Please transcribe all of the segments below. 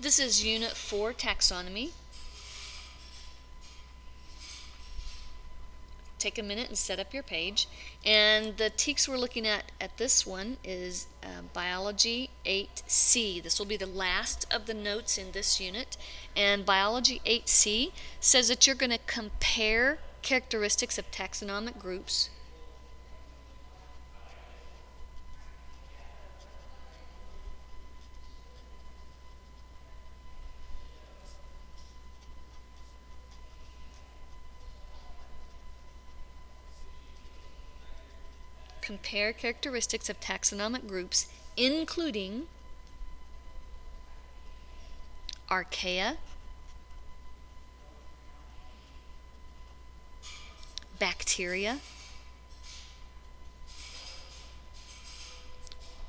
This is Unit 4, Taxonomy. Take a minute and set up your page. And the TEKs we're looking at this one is Biology 8C. This will be the last of the notes in this unit. And Biology 8C says that you're going to compare characteristics of taxonomic groups. Compare characteristics of taxonomic groups, including archaea, bacteria,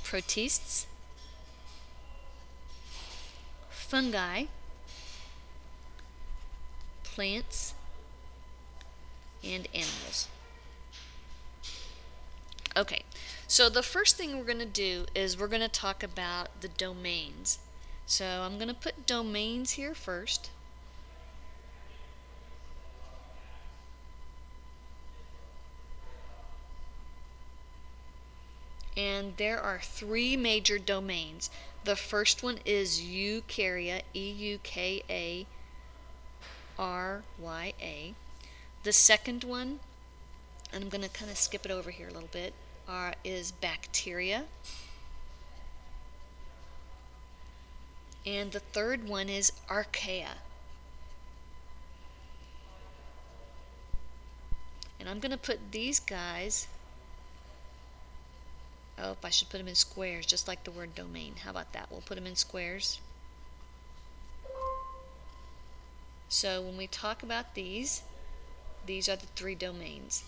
protists, fungi, plants, and animals. Okay, so the first thing we're going to do is we're going to talk about the domains. So I'm going to put domains here first. And there are three major domains. The first one is eukarya, E-U-K-A-R-Y-A. The second one, and I'm going to kind of skip it over here a little bit, is bacteria. And the third one is archaea. And I'm going to put these guys, oh, I should put them in squares, just like the word domain. How about that? We'll put them in squares. So when we talk about these are the three domains.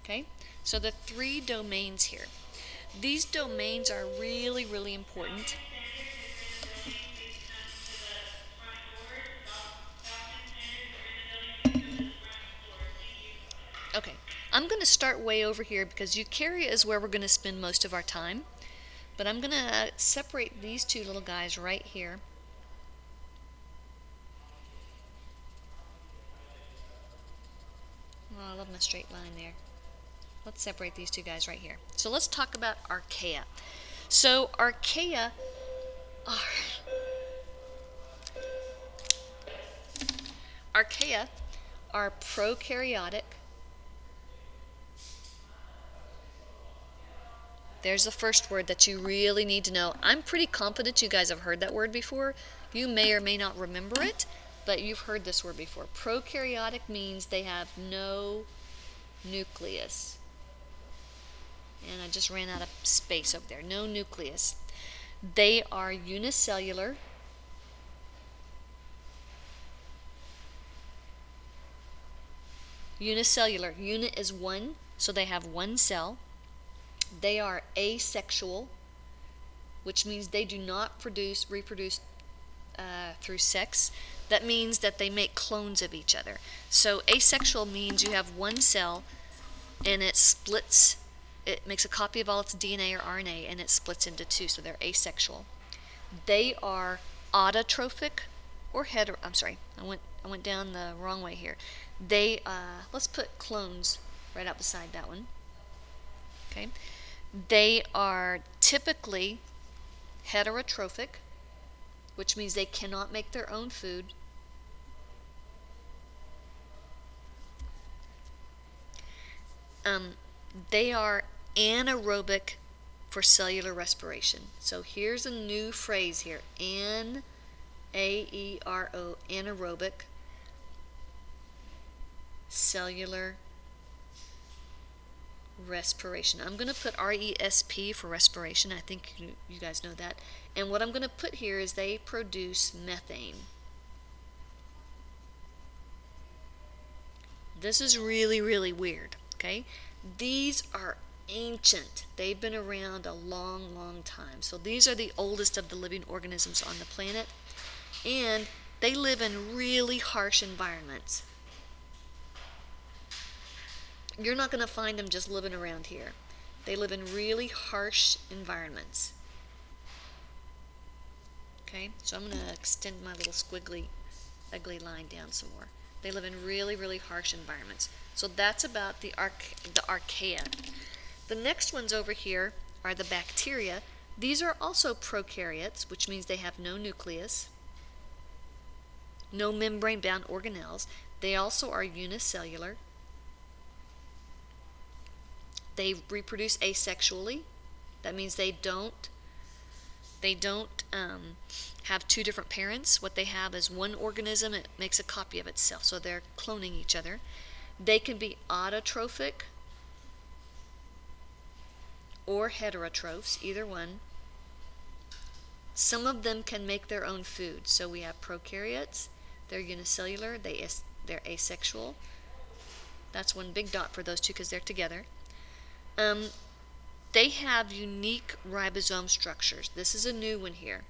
Okay? So the three domains here. These domains are really, really important. Okay, I'm going to start way over here because eukarya is where we're going to spend most of our time. But I'm going to separate these two little guys right here. Oh, I love my straight line there. Let's separate these two guys right here. So let's talk about archaea. So archaea are prokaryotic. There's the first word that you really need to know. I'm pretty confident you guys have heard that word before. You may or may not remember it, but you've heard this word before. Prokaryotic means they have no nucleus. And I just ran out of space over there. No nucleus. They are unicellular. Unicellular. Unit is one, so they have one cell. They are asexual, which means they do not reproduce through sex. That means that they make clones of each other. So asexual means you have one cell and it splits, it makes a copy of all its DNA or RNA and it splits into two, so they're asexual. They are autotrophic or I'm sorry, I went down the wrong way here. They let's put clones right out beside that one. Okay. They are typically heterotrophic, which means they cannot make their own food. They are anaerobic for cellular respiration. So here's a new phrase here. A-E-R-O, anaerobic cellular respiration. I'm going to put R-E-S-P for respiration. I think you guys know that. And what I'm going to put here is they produce methane. This is really, really weird, okay? These are ancient. They've been around a long, long time. So these are the oldest of the living organisms on the planet. And they live in really harsh environments. You're not going to find them just living around here. They live in really harsh environments. Okay, so I'm going to extend my little squiggly, ugly line down some more. They live in really, really harsh environments. So that's about the archaea. The next ones over here are the bacteria. These are also prokaryotes, which means they have no nucleus, no membrane-bound organelles. They also are unicellular. They reproduce asexually. That means they don't have two different parents. What they have is one organism. It makes a copy of itself, so they're cloning each other. They can be autotrophic or heterotrophs, either one. Some of them can make their own food. So we have prokaryotes. They're unicellular. They're asexual. That's one big dot for those two because they're together. They have unique ribosome structures. This is a new one here.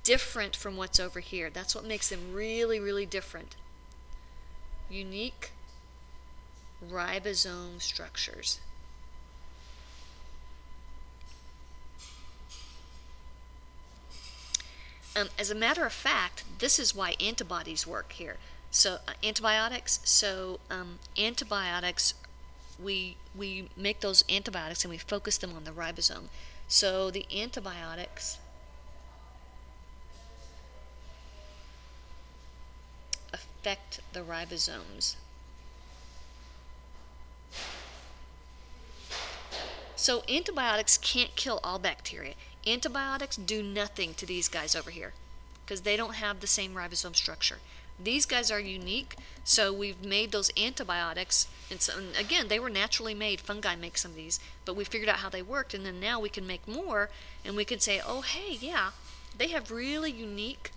Different from what's over here. That's what makes them really, really different. Unique ribosome structures. As a matter of fact, this is why antibodies work here. So antibiotics. So antibiotics, we make those antibiotics and we focus them on the ribosome. So the antibiotics affect the ribosomes. So antibiotics can't kill all bacteria. Antibiotics do nothing to these guys over here because they don't have the same ribosome structure. These guys are unique, so we've made those antibiotics, and so, again, they were naturally made. Fungi make some of these, but we figured out how they worked, and then now we can make more, and we can say, oh, hey, yeah, they have really unique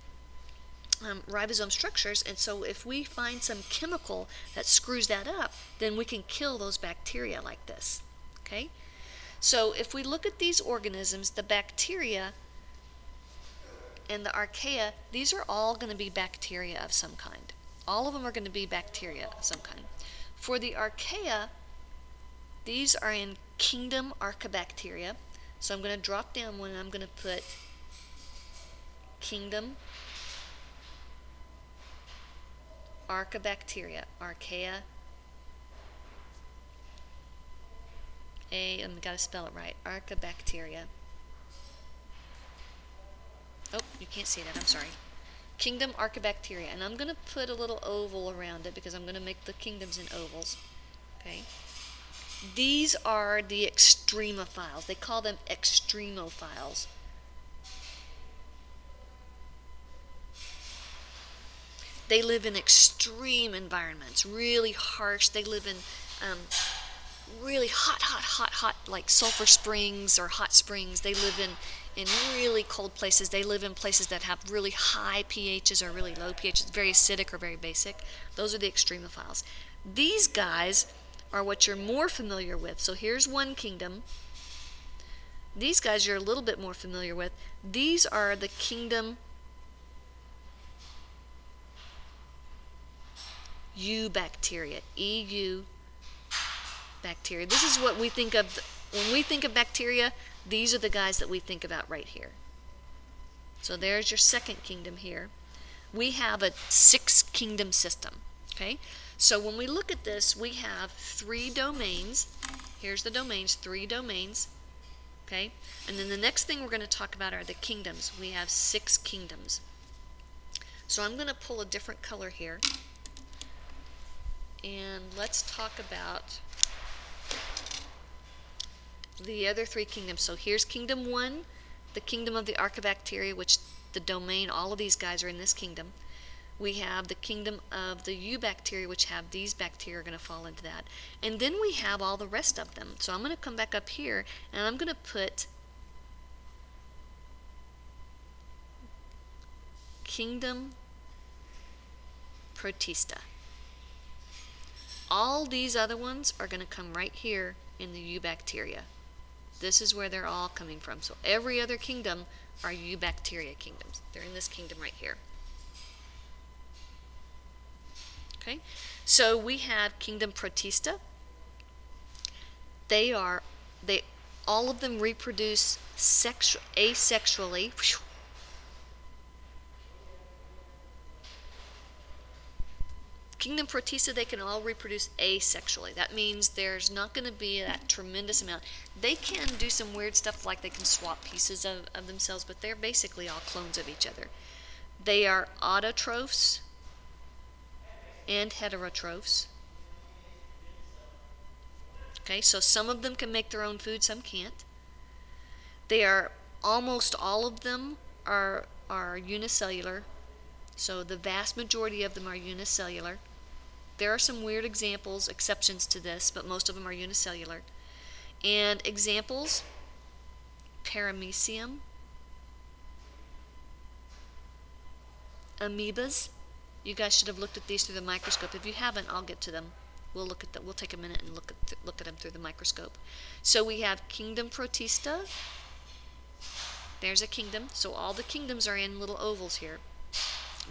ribosome structures, and so if we find some chemical that screws that up, then we can kill those bacteria like this, okay? So if we look at these organisms, the bacteria and the archaea, these are all going to be bacteria of some kind. All of them are going to be bacteria of some kind. For the archaea, these are in kingdom Archaebacteria. So I'm going to drop down one and I'm going to put kingdom Archaebacteria. Archaea. I've got to spell it right. Archaebacteria. Oh, you can't see that. I'm sorry. Kingdom Archaebacteria. And I'm going to put a little oval around it because I'm going to make the kingdoms in ovals. Okay. These are the extremophiles. They call them extremophiles. They live in extreme environments, really harsh. They live in really hot, like sulfur springs or hot springs. They live in really cold places. They live in places that have really high pHs or really low pHs, very acidic or very basic. Those are the extremophiles. These guys are what you're more familiar with. So here's one kingdom. These guys you're a little bit more familiar with. These are the kingdom Eubacteria. EU bacteria. This is what we think of when we think of bacteria. These are the guys that we think about right here. So there's your second kingdom here. We have a 6-kingdom system. Okay, so when we look at this, we have 3 domains. Here's the domains, 3 domains. Okay, and then the next thing we're going to talk about are the kingdoms. We have 6 kingdoms. So I'm going to pull a different color here. And let's talk about the other 3 kingdoms. So here's kingdom 1, the kingdom of the Archaebacteria, which the domain, all of these guys are in this kingdom. We have the kingdom of the Eubacteria, which have these bacteria are going to fall into that. And then we have all the rest of them. So I'm going to come back up here and I'm going to put kingdom Protista. All these other ones are going to come right here in the Eubacteria. This is where they're all coming from. So every other kingdom are Eubacteria kingdoms. They're in this kingdom right here. Okay, so we have kingdom Protista. All of them reproduce asexually. Kingdom Protista, they can all reproduce asexually. That means there's not going to be that tremendous amount. They can do some weird stuff, like they can swap pieces of themselves, but they're basically all clones of each other. They are autotrophs and heterotrophs. Okay, so some of them can make their own food, some can't. They are, almost all of them are unicellular. So the vast majority of them are unicellular. There are some weird examples, exceptions to this, but most of them are unicellular. And examples, paramecium, amoebas. You guys should have looked at these through the microscope. If you haven't, I'll get to them. We'll look at that. We'll take a minute and look at them through the microscope. So we have kingdom Protista. There's a kingdom. So all the kingdoms are in little ovals here.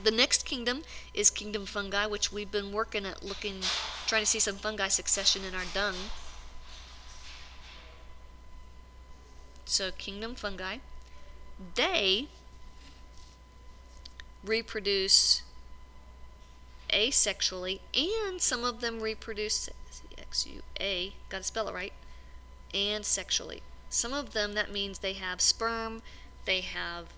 The next kingdom is kingdom fungi, which we've been working at trying to see some fungi succession in our dung. So kingdom fungi, they reproduce asexually, and some of them reproduce XUA, gotta spell it right, and sexually. Some of them, that means they have sperm, they have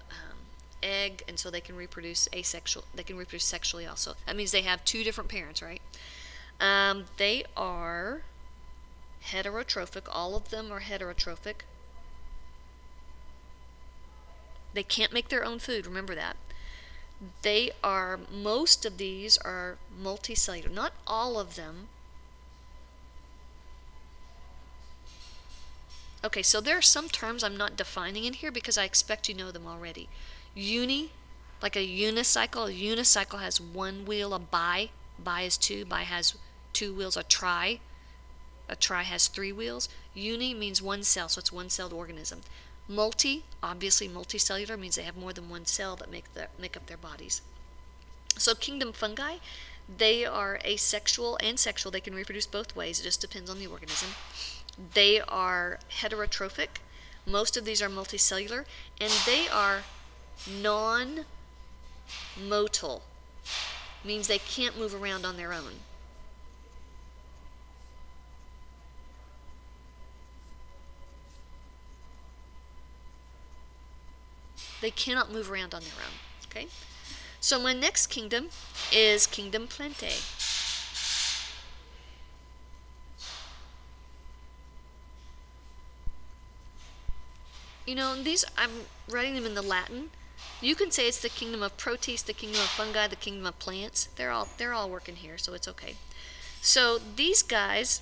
egg, and so they can reproduce asexual. They can reproduce sexually also. That means they have two different parents, right? They are heterotrophic. All of them are heterotrophic. They can't make their own food, remember that. Most of these are multicellular. Not all of them. Okay, so there are some terms I'm not defining in here because I expect you know them already. Like a unicycle. A unicycle has one wheel. A bi is two. Bi has two wheels. A tri has three wheels. Uni means one cell, so it's one-celled organism. Multi, obviously multicellular, means they have more than one cell that make up their bodies. So kingdom fungi, they are asexual and sexual. They can reproduce both ways. It just depends on the organism. They are heterotrophic. Most of these are multicellular, and they are non-motile, means they can't move around on their own. They cannot move around on their own. Okay? So my next kingdom is kingdom Plantae. You know, these, I'm writing them in the Latin. You can say it's the kingdom of Protists, the kingdom of fungi, the kingdom of plants. They're all working here, so it's okay. So these guys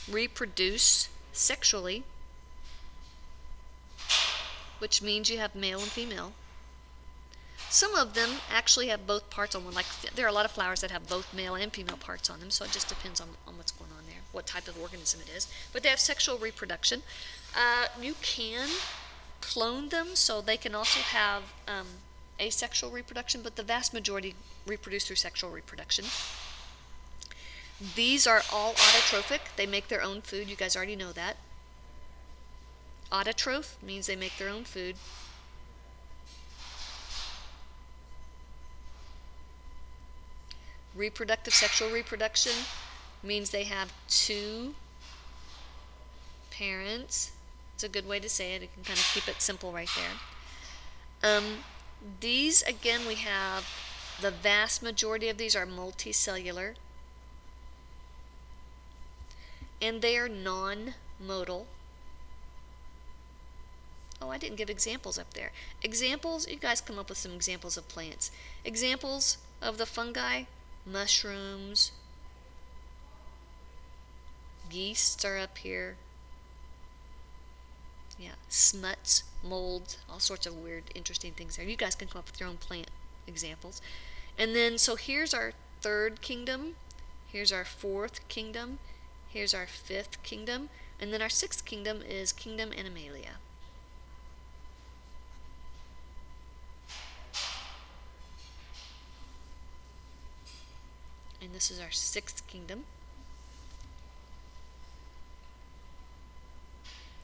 reproduce sexually, which means you have male and female. Some of them actually have both parts on one. Like there are a lot of flowers that have both male and female parts on them, so it just depends on what's going on there, what type of organism it is. But they have sexual reproduction. You can clone them, so they can also have asexual reproduction, but the vast majority reproduce through sexual reproduction. These are all autotrophic. They make their own food. You guys already know that. Autotroph means they make their own food. Reproductive sexual reproduction means they have two parents. It's a good way to say it. You can kind of keep it simple right there. These, again, we have the vast majority of these are multicellular, and they are non-motile. Oh, I didn't give examples up there. Examples, you guys come up with some examples of plants. Examples of the fungi, mushrooms, yeasts are up here. Yeah, smuts, mold, all sorts of weird, interesting things there. You guys can come up with your own plant examples. And then, so here's our third kingdom. Here's our fourth kingdom. Here's our fifth kingdom. And then our sixth kingdom is kingdom Animalia. And this is our sixth kingdom.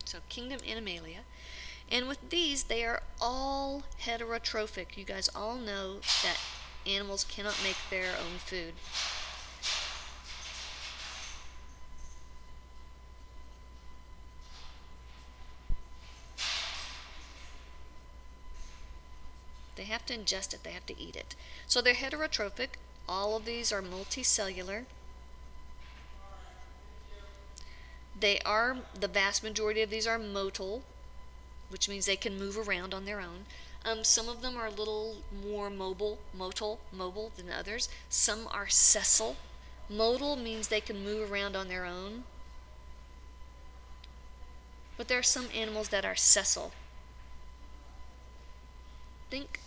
So kingdom Animalia. And with these, they are all heterotrophic. You guys all know that animals cannot make their own food. to ingest it, they have to eat it. So they're heterotrophic. All of these are multicellular. The vast majority of these are motile, which means they can move around on their own. Some of them are a little more mobile than others. Some are sessile. Motile means they can move around on their own. But there are some animals that are sessile. Think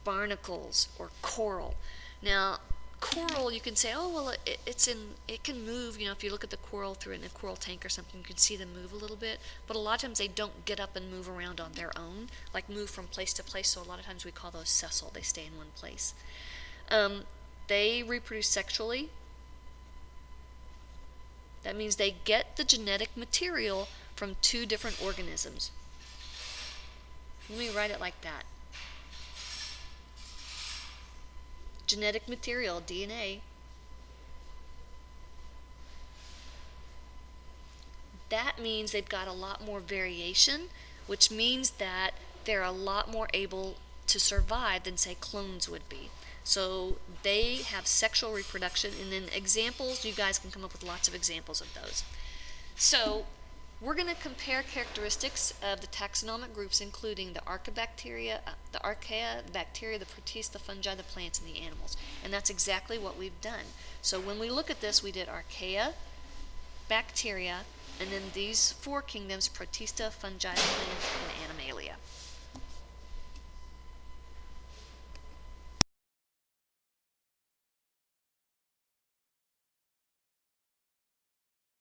barnacles or coral. Now, coral, you can say, oh well, it can move. You know, if you look at the coral through in a coral tank or something, you can see them move a little bit. But a lot of times they don't get up and move around on their own, like move from place to place. So a lot of times we call those sessile. They stay in one place. They reproduce sexually. That means they get the genetic material from two different organisms. Let me write it like that. Genetic material, DNA. That means they've got a lot more variation, which means that they're a lot more able to survive than, say, clones would be. So they have sexual reproduction, and then examples, you guys can come up with lots of examples of those. So we're going to compare characteristics of the taxonomic groups, including the archaea, the bacteria, the protists, the fungi, the plants, and the animals. And that's exactly what we've done. So when we look at this, we did archaea, bacteria, and then these four kingdoms: protista, fungi, plants, and